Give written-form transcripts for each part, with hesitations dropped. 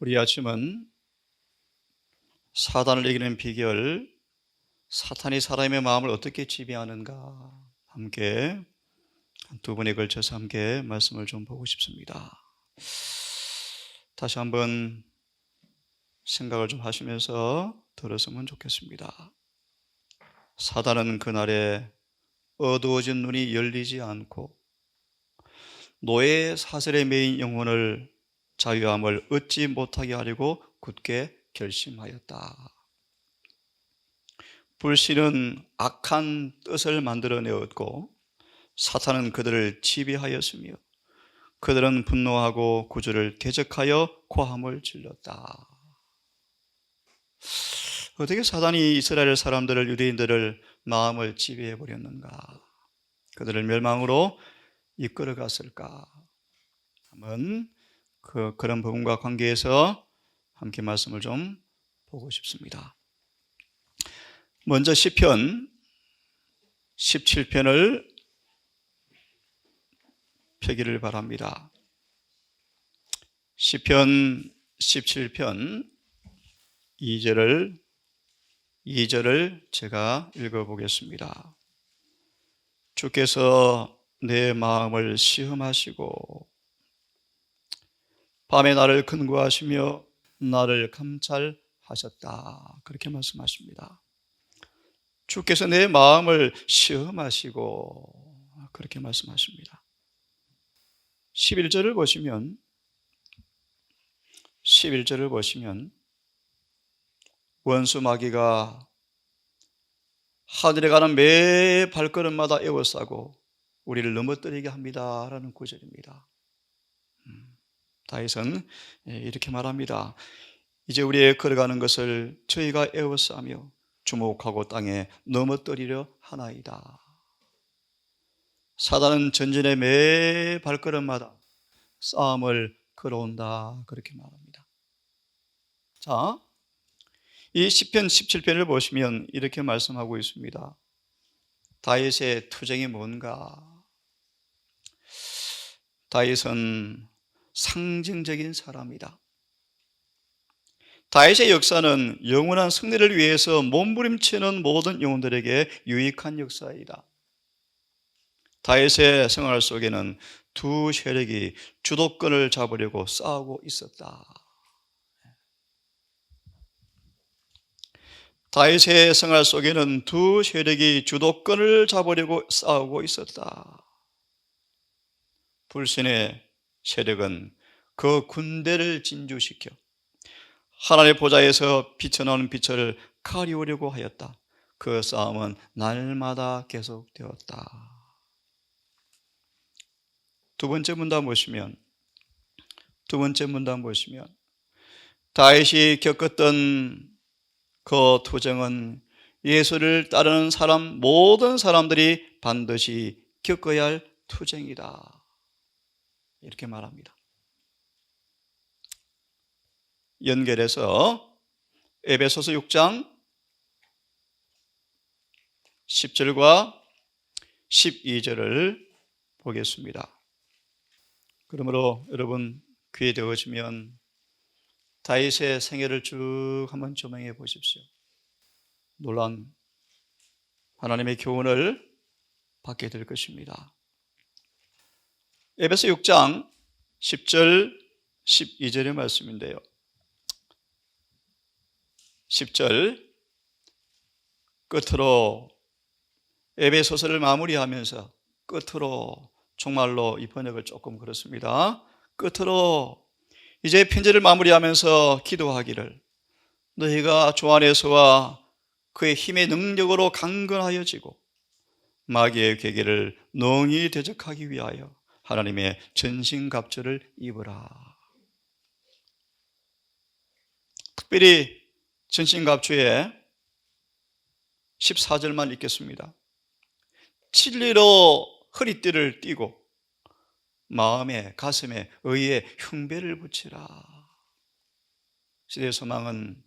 우리 아침은 사단을 이기는 비결, 사탄이 사람의 마음을 어떻게 지배하는가, 함께 두 번에 걸쳐서 함께 말씀을 좀 보고 싶습니다. 다시 한번 생각을 좀 하시면서 들었으면 좋겠습니다. 사단은 그날에 어두워진 눈이 열리지 않고 노예 사슬에 매인 영혼을 자유함을 얻지 못하게 하려고 굳게 결심하였다. 불신은 악한 뜻을 만들어내었고 사탄은 그들을 지배하였으며 그들은 분노하고 구주를 대적하여 고함을 질렀다. 어떻게 사단이 이스라엘 사람들을, 유대인들을 마음을 지배해버렸는가? 그들을 멸망으로 이끌어갔을까? 한번 그런 부분과 관계해서 함께 말씀을 좀 보고 싶습니다. 먼저 시편 17편을 펴기를 바랍니다. 시편 17편 2절을 제가 읽어보겠습니다. 주께서 내 마음을 시험하시고 밤에 나를 근고하시며 나를 감찰하셨다. 그렇게 말씀하십니다. 주께서 내 마음을 시험하시고 그렇게 말씀하십니다. 11절을 보시면 원수 마귀가 하늘에 가는 매 발걸음마다 에워싸고 우리를 넘어뜨리게 합니다라는 구절입니다. 다윗은 이렇게 말합니다. 이제 우리의 걸어가는 것을 저희가 에워싸며 주목하고 땅에 넘어뜨리려 하나이다. 사단은 전진의 매 발걸음마다 싸움을 걸어온다. 그렇게 말합니다. 자, 이 시편 17편을 보시면 이렇게 말씀하고 있습니다. 다윗의 투쟁이 뭔가? 다윗은 상징적인 사람이다. 다윗의 역사는 영원한 승리를 위해서 몸부림치는 모든 영혼들에게 유익한 역사이다. 다윗의 생활 속에는 두 세력이 주도권을 잡으려고 싸우고 있었다. 다윗의 생활 속에는 두 세력이 주도권을 잡으려고 싸우고 있었다. 불신의 세력은 그 군대를 진주시켜 하나님의 보좌에서 비쳐나오는 빛을 가리우려고 하였다. 그 싸움은 날마다 계속되었다. 두 번째 문단 보시면 다윗이 겪었던 그 투쟁은 예수를 따르는 모든 사람들이 반드시 겪어야 할 투쟁이다. 이렇게 말합니다. 연결해서 에베소서 6장 10절과 12절을 보겠습니다. 그러므로 여러분 귀에 되어지면 다윗의 생애를 쭉 한번 조명해 보십시오. 놀라운 하나님의 교훈을 받게 될 것입니다. 에베소 6장 10절 12절의 말씀인데요. 10절 끝으로 에베소서를 마무리하면서 끝으로 정말로 이 번역을 조금 그렇습니다. 끝으로 이제 편지를 마무리하면서 기도하기를 너희가 주 안에서와 그의 힘의 능력으로 강건하여지고 마귀의 계계를 능히 대적하기 위하여 하나님의 전신갑주를 입으라. 특별히 전신갑주에 14절만 읽겠습니다. 진리로 허리띠를 띠고 마음에 가슴에 의의 흉배를 붙이라. 시대의 소망은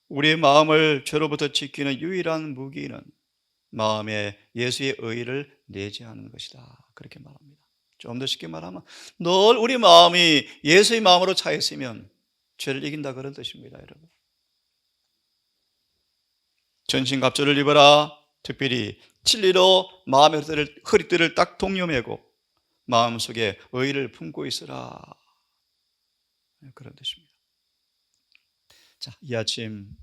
우리의 마음을 죄로부터 지키는 유일한 무기는 마음에 예수의 의를 내재하는 것이다. 그렇게 말합니다. 좀 더 쉽게 말하면 늘 우리 마음이 예수의 마음으로 차 있으면 죄를 이긴다 그런 뜻입니다, 여러분. 전신갑주를 입어라. 특별히 진리로 마음의 허리띠를 딱 동여매고 마음속에 의의를 품고 있으라. 그런 뜻입니다. 자, 이 아침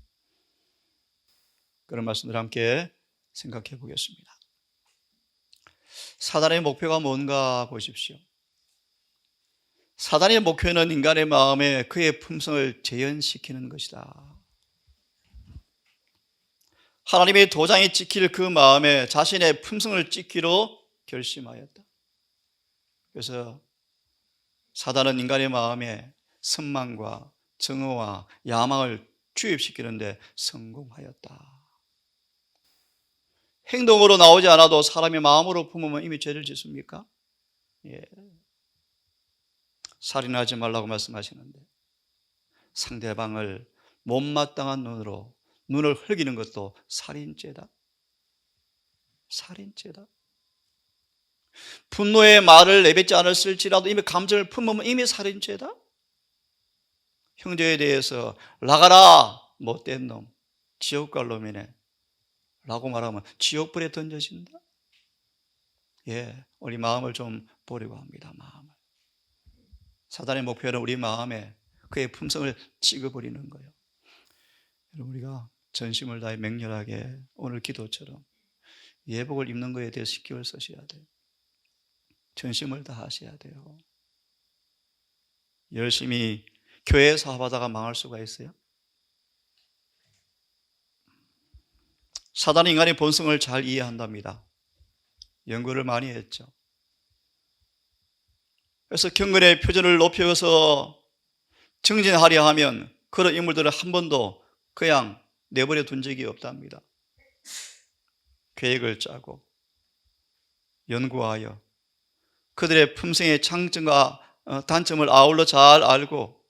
그런 말씀들 함께 생각해 보겠습니다. 사단의 목표가 뭔가 보십시오. 사단의 목표는 인간의 마음에 그의 품성을 재현시키는 것이다. 하나님의 도장이 찍힐 그 마음에 자신의 품성을 찍기로 결심하였다. 그래서 사단은 인간의 마음에 선망과 증오와 야망을 주입시키는데 성공하였다. 행동으로 나오지 않아도 사람의 마음으로 품으면 이미 죄를 짓습니까? 예. 살인하지 말라고 말씀하시는데 상대방을 못마땅한 눈으로 눈을 흘기는 것도 살인죄다. 살인죄다. 분노의 말을 내뱉지 않았을지라도 이미 감정을 품으면 이미 살인죄다. 형제에 대해서 나가라 못된 놈, 지옥 갈 놈이네 라고 말하면 지옥불에 던져진다. 예, 우리 마음을 좀 보려고 합니다. 마음을. 사단의 목표는 우리 마음에 그의 품성을 찍어버리는 거예요. 여러분, 우리가 전심을 다해 맹렬하게 오늘 기도처럼 예복을 입는 것에 대해서 신경을 쓰셔야 돼요. 전심을 다하셔야 돼요. 열심히 교회 사업하다가 망할 수가 있어요? 사단이 인간의 본성을 잘 이해한답니다. 연구를 많이 했죠. 그래서 경건의 표준을 높여서 증진하려 하면 그런 인물들을 한 번도 그냥 내버려 둔 적이 없답니다. 계획을 짜고 연구하여 그들의 품성의 장점과 단점을 아울러 잘 알고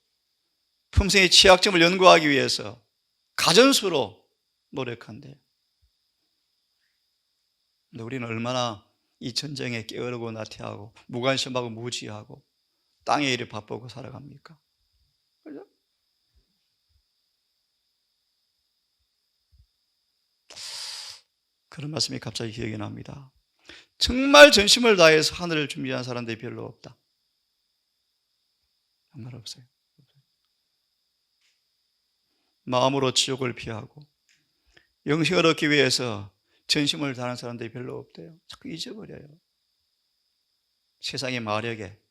품성의 취약점을 연구하기 위해서 가전수로 노력한대요. 근데 우리는 얼마나 이 전쟁에 게으르고 나태하고 무관심하고 무지하고 땅의 일에 바쁘고 살아갑니까? 그죠? 그런 말씀이 갑자기 기억이 납니다. 정말 전심을 다해서 하늘을 준비한 사람들이 별로 없다. 정말 없어요. 마음으로 지옥을 피하고 영생을 얻기 위해서 전심을 다하는 사람들이 별로 없대요. 자꾸 잊어버려요. 세상의 마력에,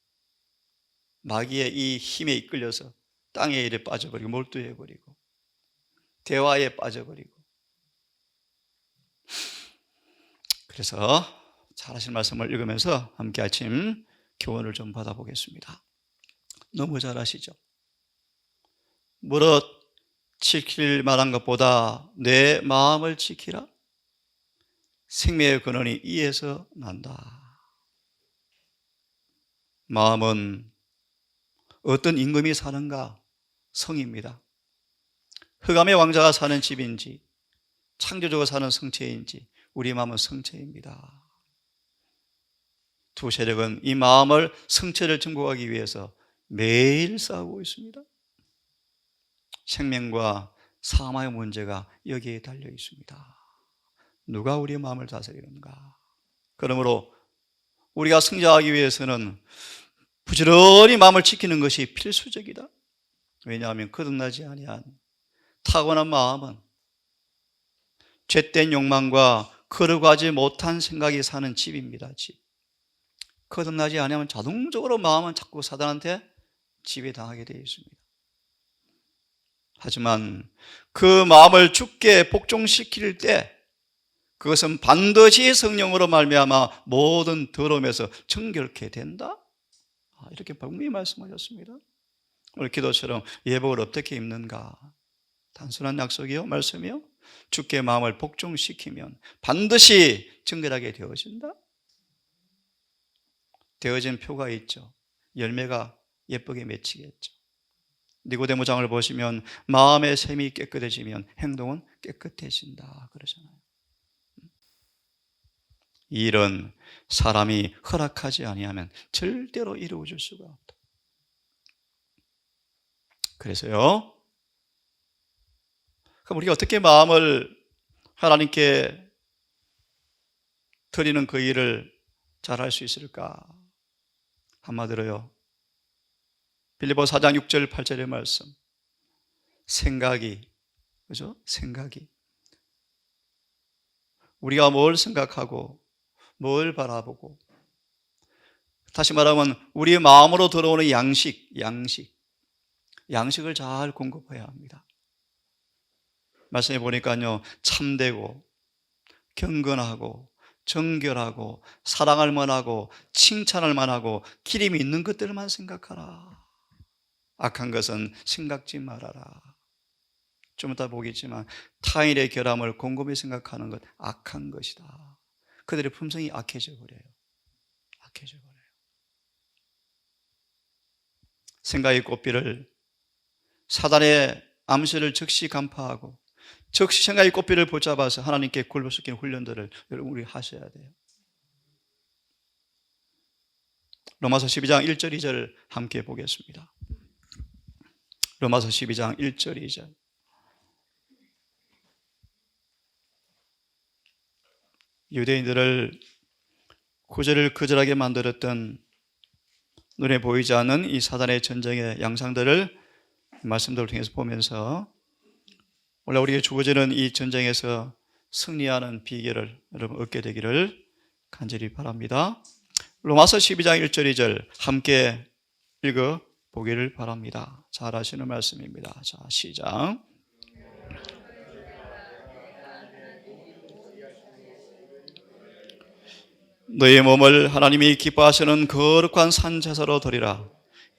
마귀의 이 힘에 이끌려서 땅의 일에 빠져버리고 몰두해버리고 대화에 빠져버리고. 그래서 잘하신 말씀을 읽으면서 함께 아침 교훈을 좀 받아보겠습니다. 너무 잘하시죠? 무릇 지킬 만한 것보다 내 마음을 지키라. 생명의 근원이 이에서 난다. 마음은 어떤 임금이 사는가? 성입니다. 흑암의 왕자가 사는 집인지 창조주가 사는 성체인지 우리 마음은 성체입니다. 두 세력은 이 마음을 성체를 증복하기 위해서 매일 싸우고 있습니다. 생명과 사망의 문제가 여기에 달려 있습니다. 누가 우리의 마음을 다스리는가? 그러므로 우리가 승자하기 위해서는 부지런히 마음을 지키는 것이 필수적이다. 왜냐하면 거듭나지 아니한 타고난 마음은 죄된 욕망과 거룩하지 못한 생각이 사는 집입니다. 집. 거듭나지 아니하면 자동적으로 마음은 자꾸 사단한테 지배당하게 되어 있습니다. 하지만 그 마음을 주께 복종시킬 때 그것은 반드시 성령으로 말미암아 모든 더러움에서 정결케 된다. 이렇게 분명히 말씀하셨습니다. 오늘 기도처럼 예복을 어떻게 입는가? 단순한 약속이요? 말씀이요? 주께 마음을 복종시키면 반드시 정결하게 되어진다. 되어진 표가 있죠. 열매가 예쁘게 맺히겠죠. 니고데모장을 보시면 마음의 샘이 깨끗해지면 행동은 깨끗해진다 그러잖아요. 이 일은 사람이 허락하지 아니하면 절대로 이루어질 수가 없다. 그래서요, 그럼 우리가 어떻게 마음을 하나님께 드리는 그 일을 잘할 수 있을까? 한마디로요, 빌립보 4장 6절 8절의 말씀, 생각이, 그죠? 생각이, 우리가 뭘 생각하고 뭘 바라보고, 다시 말하면 우리의 마음으로 들어오는 양식을 잘 공급해야 합니다. 말씀해 보니까요, 참되고 경건하고 정결하고 사랑할 만하고 칭찬할 만하고 기름이 있는 것들만 생각하라. 악한 것은 생각지 말아라. 좀 이따 보겠지만 타인의 결함을 곰곰이 생각하는 것 악한 것이다. 그들의 품성이 악해져 버려요. 악해져 버려요. 생각의 꽃비를, 사단의 암시를 즉시 간파하고 즉시 생각의 꽃비를 붙잡아서 하나님께 굴복시키는 훈련들을 여러분 우리 하셔야 돼요. 로마서 12장 1절 2절 함께 보겠습니다. 로마서 12장 1절 2절. 유대인들을 구절을 거절하게 만들었던 눈에 보이지 않는 이 사단의 전쟁의 양상들을 말씀들을 통해서 보면서 원래 우리의 주어지는 이 전쟁에서 승리하는 비결을 여러분 얻게 되기를 간절히 바랍니다. 로마서 12장 1절 2절 함께 읽어 보기를 바랍니다. 잘 아시는 말씀입니다. 자, 시작. 너희의 몸을 하나님이 기뻐하시는 거룩한 산제사로 드리라.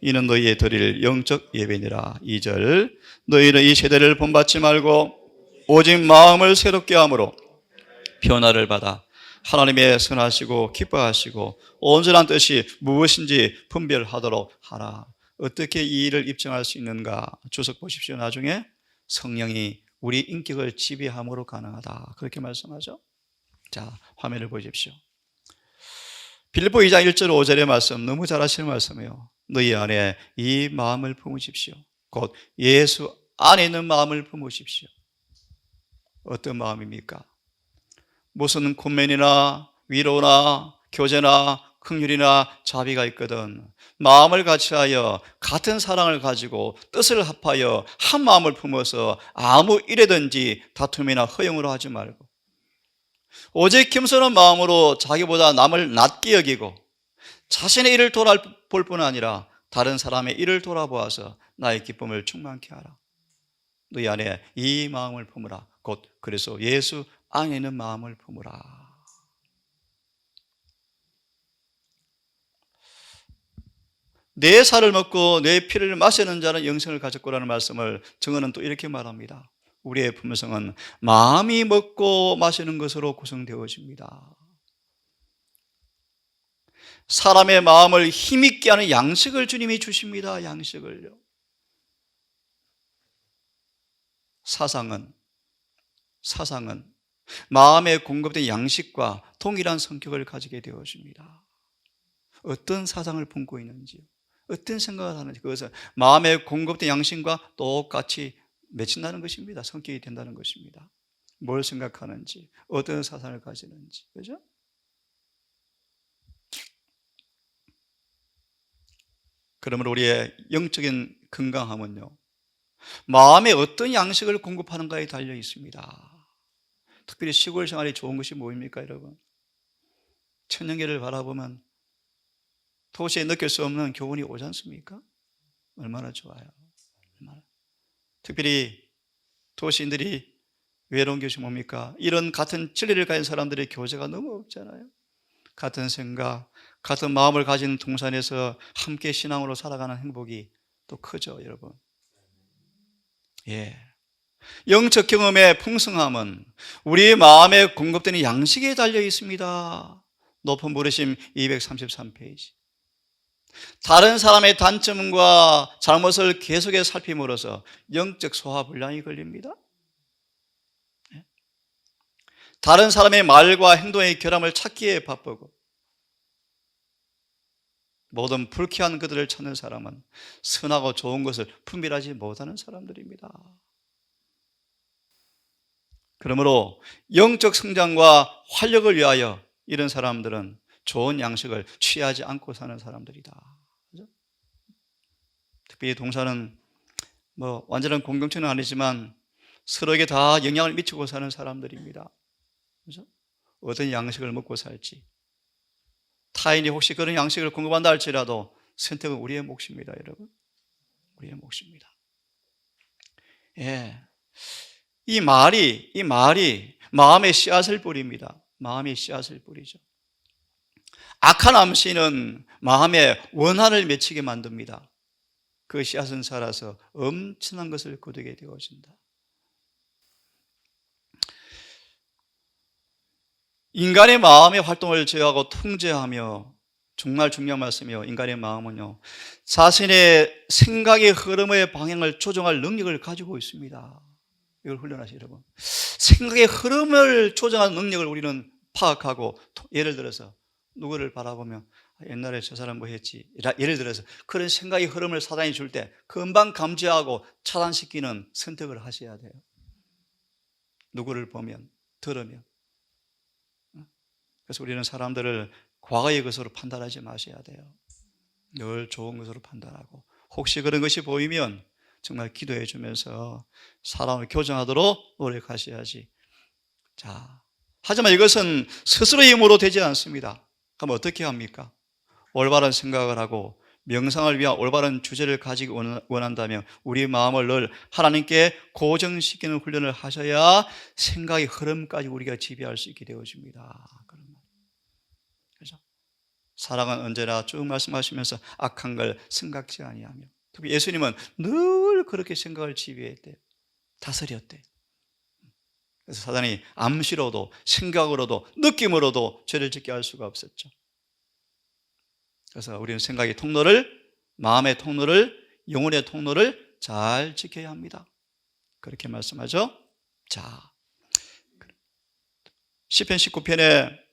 이는 너희의 드릴 영적 예배니라. 2절. 너희는 이 세대를 본받지 말고 오직 마음을 새롭게 함으로 변화를 받아 하나님의 선하시고 기뻐하시고 온전한 뜻이 무엇인지 분별하도록 하라. 어떻게 이 일을 입증할 수 있는가? 주석 보십시오. 나중에 성령이 우리 인격을 지배함으로 가능하다. 그렇게 말씀하죠. 자, 화면을 보십시오. 빌립보 2장 1절 5절의 말씀 너무 잘 아시는 말씀이에요. 너희 안에 이 마음을 품으십시오. 곧 예수 안에 있는 마음을 품으십시오. 어떤 마음입니까? 무슨 권면이나 위로나 교제나 긍휼이나 자비가 있거든 마음을 같이하여 같은 사랑을 가지고 뜻을 합하여 한 마음을 품어서 아무 일에든지 다툼이나 허용으로 하지 말고 오직 겸손한 마음으로 자기보다 남을 낮게 여기고 자신의 일을 돌아볼 뿐 아니라 다른 사람의 일을 돌아보아서 나의 기쁨을 충만케 하라. 너희 안에 이 마음을 품으라. 곧 그래서 예수 안에 있는 마음을 품으라. 내 살을 먹고 내 피를 마시는 자는 영생을 가졌고라는 말씀을 증언은 또 이렇게 말합니다. 우리의 품성은 마음이 먹고 마시는 것으로 구성되어집니다. 사람의 마음을 힘있게 하는 양식을 주님이 주십니다. 양식을요. 사상은 마음에 공급된 양식과 동일한 성격을 가지게 되어집니다. 어떤 사상을 품고 있는지, 어떤 생각을 하는지 그것은 마음에 공급된 양식과 똑같이 맺힌다는 것입니다. 성격이 된다는 것입니다. 뭘 생각하는지, 어떤 사상을 가지는지, 그죠? 그러면 우리의 영적인 건강함은요, 마음에 어떤 양식을 공급하는가에 달려 있습니다. 특별히 시골 생활이 좋은 것이 뭐입니까, 여러분? 천년계를 바라보면 도시에 느낄 수 없는 교훈이 오지 않습니까? 얼마나 좋아요. 얼마나. 특별히 도시인들이 외로운 것이 뭡니까? 이런 같은 진리를 가진 사람들의 교제가 너무 없잖아요. 같은 생각, 같은 마음을 가진 동산에서 함께 신앙으로 살아가는 행복이 또 크죠, 여러분. 예. 영적 경험의 풍성함은 우리의 마음에 공급되는 양식에 달려 있습니다. 높은 부르심 233페이지. 다른 사람의 단점과 잘못을 계속해서 살핌으로써 영적 소화불량이 걸립니다. 다른 사람의 말과 행동의 결함을 찾기에 바쁘고 모든 불쾌한 그들을 찾는 사람은 선하고 좋은 것을 분별하지 못하는 사람들입니다. 그러므로 영적 성장과 활력을 위하여 이런 사람들은 좋은 양식을 취하지 않고 사는 사람들이다. 그렇죠? 특히 동사는 완전한 공동체는 아니지만 서로에게 다 영향을 미치고 사는 사람들입니다. 그렇죠? 어떤 양식을 먹고 살지, 타인이 혹시 그런 양식을 공급한다 할지라도 선택은 우리의 몫입니다, 여러분. 우리의 몫입니다. 예. 이 말이 마음의 씨앗을 뿌립니다. 마음의 씨앗을 뿌리죠. 악한 암시는 마음에 원한을 맺히게 만듭니다. 그 씨앗은 자라서 엄청난 것을 거두게 되어진다. 인간의 마음의 활동을 제어하고 통제하며, 정말 중요한 말씀이요, 인간의 마음은요, 자신의 생각의 흐름의 방향을 조정할 능력을 가지고 있습니다. 이걸 훈련하시죠, 여러분. 생각의 흐름을 조정하는 능력을 우리는 파악하고, 예를 들어서 누구를 바라보면 옛날에 저 사람 뭐 했지, 예를 들어서 그런 생각의 흐름을 사단이 줄 때 금방 감지하고 차단시키는 선택을 하셔야 돼요. 누구를 보면, 들으면. 그래서 우리는 사람들을 과거의 것으로 판단하지 마셔야 돼요. 늘 좋은 것으로 판단하고, 혹시 그런 것이 보이면 정말 기도해 주면서 사람을 교정하도록 노력하셔야지. 자, 하지만 이것은 스스로의 힘으로 되지 않습니다. 그럼 어떻게 합니까? 올바른 생각을 하고 명상을 위한 올바른 주제를 가지기 원한다면 우리 마음을 늘 하나님께 고정시키는 훈련을 하셔야 생각의 흐름까지 우리가 지배할 수 있게 되어집니다. 그렇죠? 사랑은 언제나 쭉 말씀하시면서 악한 걸 생각지 아니하며, 특히 예수님은 늘 그렇게 생각을 지배했대요. 다스렸대요. 그래서 사단이 암시로도 생각으로도 느낌으로도 죄를 짓게 할 수가 없었죠. 그래서 우리는 생각의 통로를, 마음의 통로를, 영혼의 통로를 잘 지켜야 합니다. 그렇게 말씀하죠. 자, 시편 19편의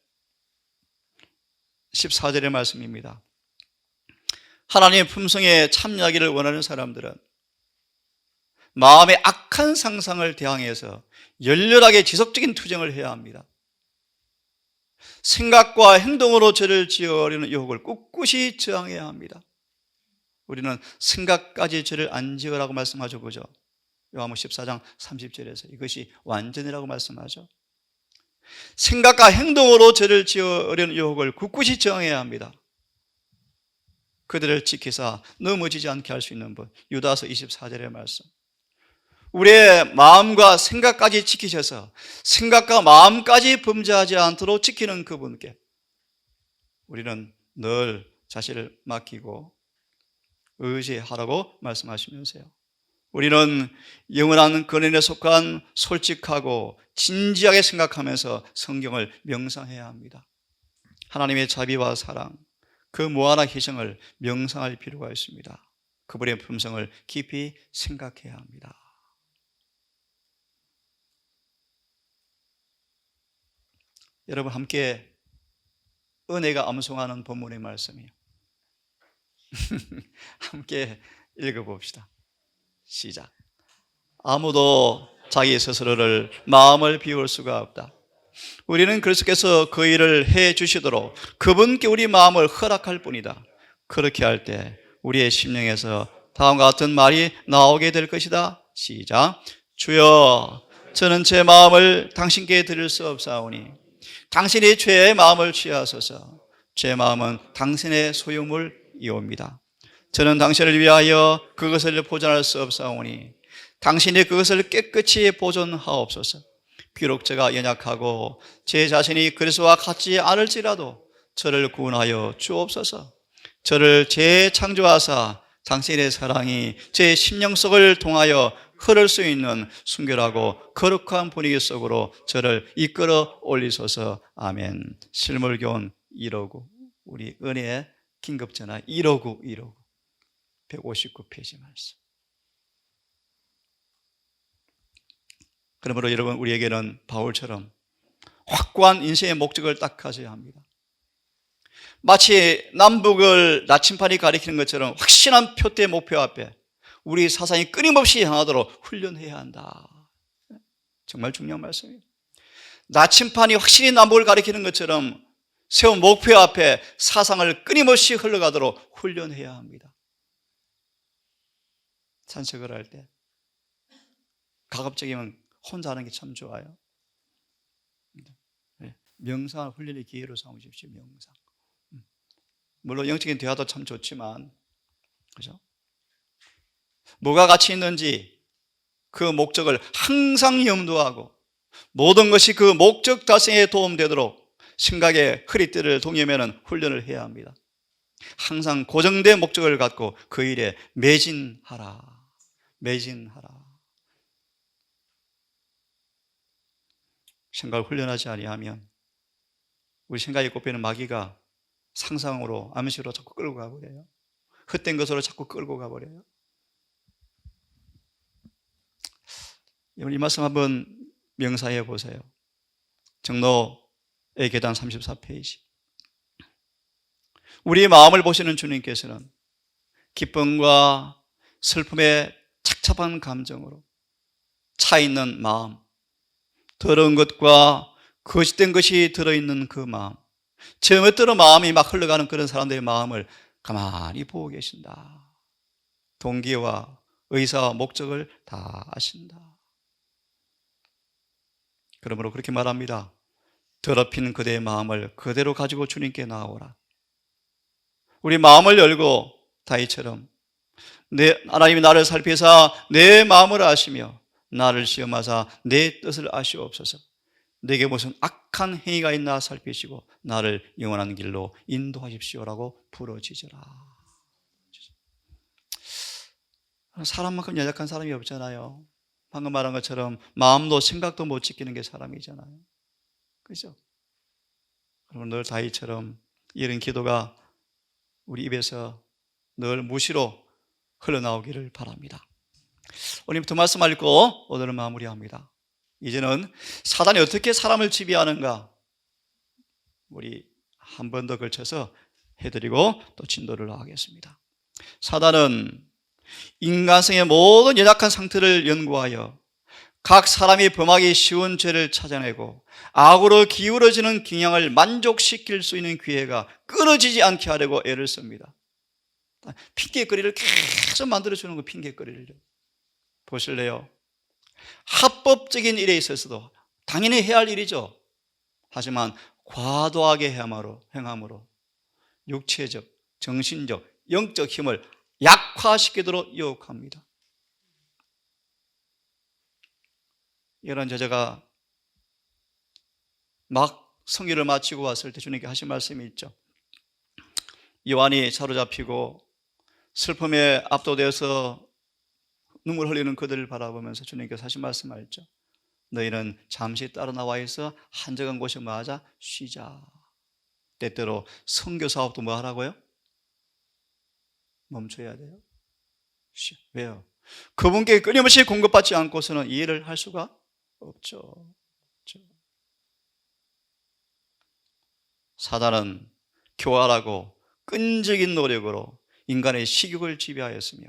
14절의 말씀입니다. 하나님의 품성에 참여하기를 원하는 사람들은 마음의 악한 상상을 대항해서 열렬하게 지속적인 투쟁을 해야 합니다. 생각과 행동으로 죄를 지으려는 유혹을 꿋꿋이 저항해야 합니다. 우리는 생각까지 죄를 안 지으라고 말씀하죠, 그죠? 요한복음 14장 30절에서 이것이 완전이라고 말씀하죠. 생각과 행동으로 죄를 지으려는 유혹을 굳굳이 저항해야 합니다. 그들을 지키사 넘어지지 않게 할 수 있는 분, 유다서 24절의 말씀. 우리의 마음과 생각까지 지키셔서 생각과 마음까지 범죄하지 않도록 지키는 그분께 우리는 늘 자신을 맡기고 의지하라고 말씀하시면서요, 우리는 영원한 근원에 속한 솔직하고 진지하게 생각하면서 성경을 명상해야 합니다. 하나님의 자비와 사랑, 그 무한한 희생을 명상할 필요가 있습니다. 그분의 품성을 깊이 생각해야 합니다. 여러분, 함께 은혜가 암송하는 본문의 말씀이에요. 함께 읽어봅시다. 시작. 아무도 자기 스스로를 마음을 비울 수가 없다. 우리는 그리스도께서 그 일을 해 주시도록 그분께 우리 마음을 허락할 뿐이다. 그렇게 할 때 우리의 심령에서 다음과 같은 말이 나오게 될 것이다. 시작. 주여, 저는 제 마음을 당신께 드릴 수 없사오니 당신이 죄의 마음을 취하소서. 제 마음은 당신의 소유물이옵니다. 저는 당신을 위하여 그것을 보존할 수 없사오니 당신이 그것을 깨끗이 보존하옵소서. 비록 제가 연약하고 제 자신이 그리스도와 같지 않을지라도 저를 구원하여 주옵소서. 저를 재창조하사 당신의 사랑이 제 심령 속을 통하여 흐를 수 있는 순결하고 거룩한 분위기 속으로 저를 이끌어 올리소서. 아멘. 실물교훈 159, 우리 은혜의 긴급전화 159 159페이지 말씀. 그러므로 여러분, 우리에게는 바울처럼 확고한 인생의 목적을 딱 가져야 합니다. 마치 남북을 나침판이 가리키는 것처럼 확실한 표대 목표 앞에 우리 사상이 끊임없이 향하도록 훈련해야 한다. 정말 중요한 말씀이에요. 나침판이 확실히 남북을 가리키는 것처럼 세운 목표 앞에 사상을 끊임없이 흘러가도록 훈련해야 합니다. 산책을 할 때 가급적이면 혼자 하는 게 참 좋아요. 명상 훈련의 기회로 삼으십시오. 명상. 물론 영적인 대화도 참 좋지만, 그죠? 뭐가 가치 있는지 그 목적을 항상 염두하고 모든 것이 그 목적 달성에 도움되도록 생각의 흐릿대를 동여매는 훈련을 해야 합니다. 항상 고정된 목적을 갖고 그 일에 매진하라. 매진하라. 생각을 훈련하지 아니하면 우리 생각에 꼽히는 마귀가 상상으로, 암시로 자꾸 끌고 가버려요. 헛된 것으로 자꾸 끌고 가버려요. 이 말씀 한번 명사해 보세요. 정로의 계단 34페이지. 우리의 마음을 보시는 주님께서는 기쁨과 슬픔의 착잡한 감정으로 차있는 마음, 더러운 것과 거짓된 것이 들어있는 그 마음, 제멋대로 마음이 막 흘러가는 그런 사람들의 마음을 가만히 보고 계신다. 동기와 의사와 목적을 다 아신다. 그러므로 그렇게 말합니다. 더럽힌 그대의 마음을 그대로 가지고 주님께 나아오라. 우리 마음을 열고 다윗처럼 하나님이 나를 살피사 내 마음을 아시며 나를 시험하사 내 뜻을 아시옵소서. 내게 무슨 악한 행위가 있나 살피시고 나를 영원한 길로 인도하십시오라고 부르짖으라. 사람만큼 연약한 사람이 없잖아요. 방금 말한 것처럼 마음도 생각도 못 지키는 게 사람이잖아요. 그죠? 그럼 늘 다윗처럼 이런 기도가 우리 입에서 늘 무시로 흘러나오기를 바랍니다. 오늘부터 말씀 읽고 오늘은 마무리합니다. 이제는 사단이 어떻게 사람을 지배하는가 우리 한 번 더 걸쳐서 해드리고 또 진도를 하겠습니다. 사단은 인간성의 모든 연약한 상태를 연구하여 각 사람이 범하기 쉬운 죄를 찾아내고 악으로 기울어지는 경향을 만족시킬 수 있는 기회가 끊어지지 않게 하려고 애를 씁니다. 핑계거리를 계속 만들어주는 거, 핑계거리를. 보실래요? 합법적인 일에 있어서도 당연히 해야 할 일이죠. 하지만 과도하게 행함으로 육체적, 정신적, 영적 힘을 약화시키도록 유혹합니다. 이런 저자가 막 성일을 마치고 왔을 때 주님께 하신 말씀이 있죠. 요한이 사로잡히고 슬픔에 압도되어서 눈물 흘리는 그들을 바라보면서 주님께서 하신 말씀 알죠. 너희는 잠시 따로 나와 있어 한적한 곳에 뭐하자? 쉬자. 때때로 선교 사업도 뭐 하라고요? 멈춰야 돼요. 왜요? 그분께 끊임없이 공급받지 않고서는 이해를 할 수가 없죠. 사단은 교활하고 끈질긴 노력으로 인간의 식욕을 지배하였으며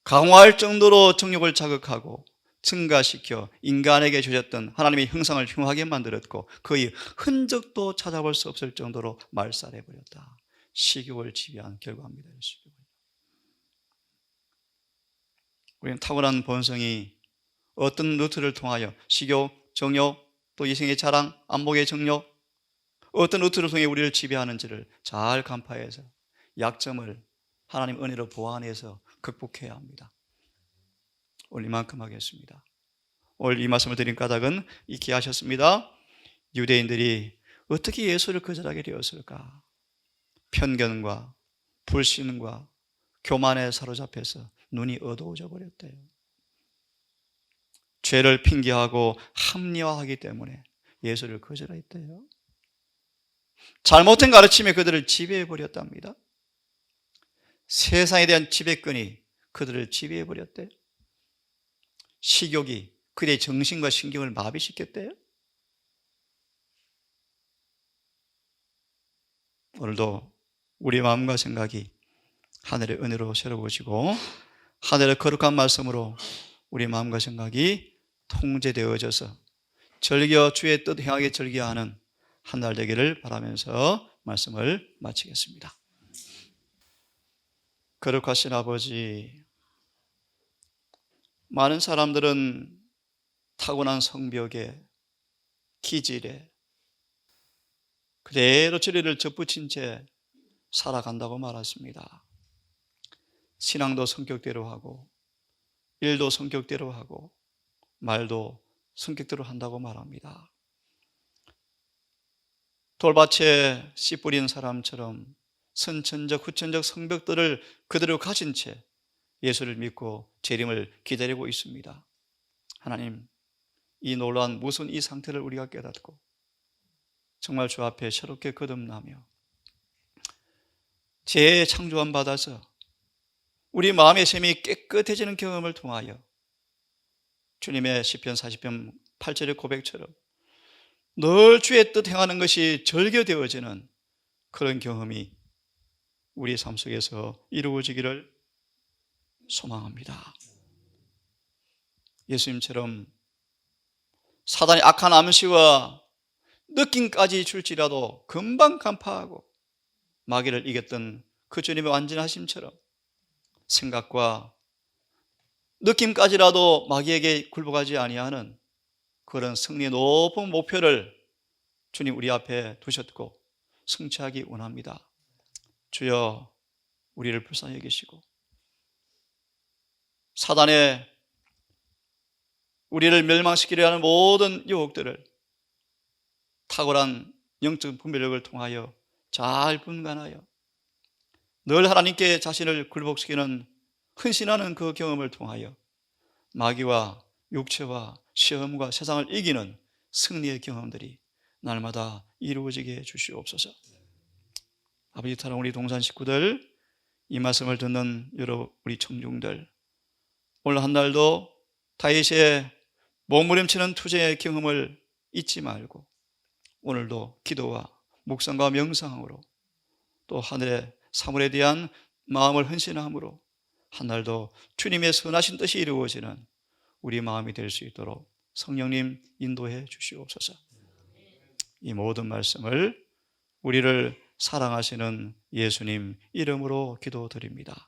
강화할 정도로 정욕을 자극하고 증가시켜 인간에게 주셨던 하나님의 형상을 흉하게 만들었고 그의 흔적도 찾아볼 수 없을 정도로 말살해버렸다. 식욕을 지배한 결과입니다. 식욕을. 우리는 타고난 본성이 어떤 루트를 통하여 식욕, 정욕, 또 이생의 자랑, 안목의 정욕 어떤 루트를 통해 우리를 지배하는지를 잘 간파해서 약점을 하나님 은혜로 보완해서 극복해야 합니다. 오늘 이만큼 하겠습니다. 오늘 이 말씀을 드린 까닭은 익히 하셨습니다. 유대인들이 어떻게 예수를 거절하게 되었을까? 편견과 불신과 교만에 사로잡혀서 눈이 어두워져 버렸대요. 죄를 핑계하고 합리화하기 때문에 예수를 거절했대요. 잘못된 가르침에 그들을 지배해 버렸답니다. 세상에 대한 지배권이 그들을 지배해 버렸대요. 식욕이 그들의 정신과 신경을 마비시켰대요. 오늘도 우리 마음과 생각이 하늘의 은혜로 새로워지고 하늘의 거룩한 말씀으로 우리 마음과 생각이 통제되어져서 절기와 주의 뜻 행하게 절기하는 한 날 되기를 바라면서 말씀을 마치겠습니다. 거룩하신 아버지, 많은 사람들은 타고난 성벽에, 기질에 그대로 진리를 접붙인 채 살아간다고 말했습니다. 신앙도 성격대로 하고 일도 성격대로 하고 말도 성격대로 한다고 말합니다. 돌밭에 씨 뿌린 사람처럼 선천적 후천적 성벽들을 그대로 가진 채 예수를 믿고 재림을 기다리고 있습니다. 하나님, 이 놀라운 무슨 이 상태를 우리가 깨닫고 정말 주 앞에 새롭게 거듭나며 재창조함 받아서 우리 마음의 샘이 깨끗해지는 경험을 통하여 주님의 시편 40편 8절의 고백처럼 늘 주의 뜻 행하는 것이 절개되어지는 그런 경험이 우리 삶 속에서 이루어지기를 소망합니다. 예수님처럼 사단의 악한 암시와 느낌까지 줄지라도 금방 간파하고 마귀를 이겼던 그 주님의 완전하심처럼 생각과 느낌까지라도 마귀에게 굴복하지 아니하는 그런 승리의 높은 목표를 주님 우리 앞에 두셨고 성취하기 원합니다. 주여, 우리를 불쌍히 여기시고 사단의 우리를 멸망시키려 하는 모든 유혹들을 탁월한 영적 분별력을 통하여 잘 분간하여 늘 하나님께 자신을 굴복시키는 헌신하는 그 경험을 통하여 마귀와 육체와 시험과 세상을 이기는 승리의 경험들이 날마다 이루어지게 해 주시옵소서. 아버지, 사랑 우리 동산 식구들, 이 말씀을 듣는 여러 우리 청중들, 오늘 한 날도 다윗의 몸부림치는 투쟁의 경험을 잊지 말고 오늘도 기도와 묵상과 명상으로 또 하늘의 사물에 대한 마음을 헌신함으로 한 날도 주님의 선하신 뜻이 이루어지는 우리 마음이 될 수 있도록 성령님 인도해 주시옵소서. 이 모든 말씀을 우리를 사랑하시는 예수님 이름으로 기도드립니다.